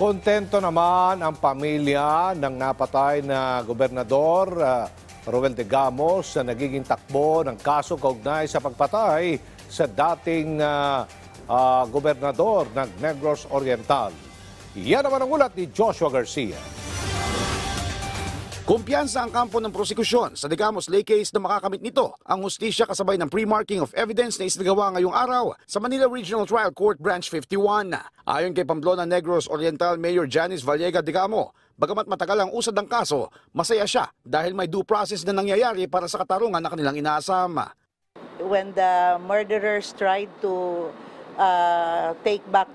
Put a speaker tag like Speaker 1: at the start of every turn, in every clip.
Speaker 1: Kontento naman ang pamilya ng napatay na gobernador Roel de Gamos sa nagiging takbo ng kaso kaugnay sa pagpatay sa dating gobernador ng Negros Oriental. Yan naman ang ulat ni Joshua Garcia.
Speaker 2: Kumpiyansa ang kampo ng prosekusyon sa De Gamos Lake case na makakamit nito ang hustisya kasabay ng pre-marking of evidence na isinagawa ngayong araw sa Manila Regional Trial Court Branch 51. Ayon kay Pamplona Negros Oriental Mayor Janice Vallega de Gamo, bagamat matagal ang usad ng kaso, masaya siya dahil may due process na nangyayari para sa katarungan na kanilang inaasam.
Speaker 3: When the murderers tried to take back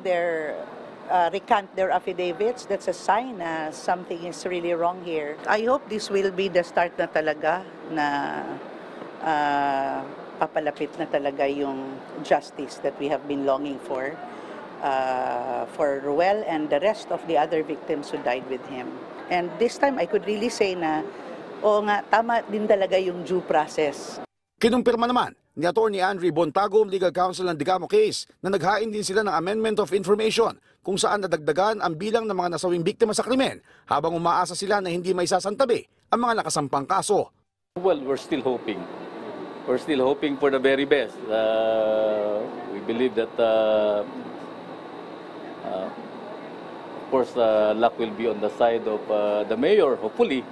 Speaker 3: recant their affidavits, that's a sign na something is really wrong here. I hope this will be the start na talaga na papalapit na talaga yung justice that we have been longing for Roel and the rest of the other victims who died with him. And this time I could really say na, oo nga, tama din talaga yung due process.
Speaker 2: Kinumpirma naman ni Atty. Andre Bontagom, Legal Counsel ng De Gamo case, na naghain din sila ng Amendment of Information kung saan nadagdagan ang bilang ng mga nasawing biktima sa krimen habang umaasa sila na hindi may sasantabi ang mga nakasampang kaso.
Speaker 4: Well, we're still hoping. We're still hoping for the very best. We believe that, of course, luck will be on the side of the mayor, hopefully.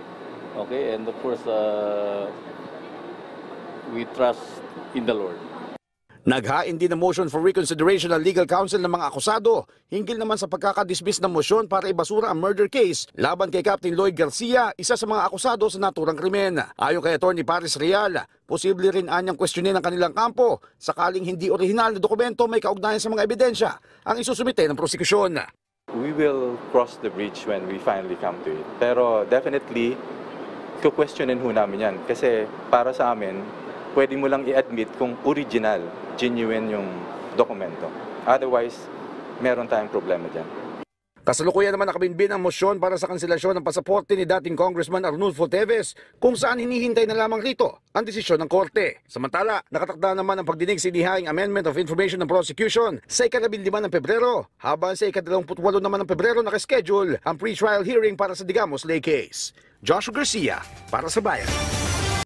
Speaker 4: Okay, and of course, we trust in the Lord.
Speaker 2: Naghain din ng motion for reconsideration ng legal counsel ng mga akusado hinggil naman sa pagkakadismiss ng motion para ibasura ang murder case laban kay Captain Lloyd Garcia, isa sa mga akusado sa naturang krimen. Ayon kay Atty. Paris Real, posible rin anyang questionin ng kanilang kampo sakaling hindi orihinal na dokumento may kaugnayan sa mga ebidensya ang isusumite ng prosekusyon.
Speaker 5: We will cross the bridge when we finally come to it. Pero definitely, questionin ho namin yan. Kasi para sa amin, pwede mo lang i-admit kung original, genuine yung dokumento. Otherwise, meron tayong problema dyan.
Speaker 2: Kasalukuyan naman nakabinbin ang mosyon para sa kanselasyon ng pasaporte ni dating Congressman Arnulfo Teves kung saan hinihintay na lamang rito ang desisyon ng korte. Samantala, nakatakda naman ang pagdinig sa inihaing Amendment of Information ng Prosecution sa ika-15 ng Pebrero, habang sa ika-28 naman ng Pebrero nakaschedule ang pre-trial hearing para sa De Gamos Lake case. Joshua Garcia, para sa Bayan.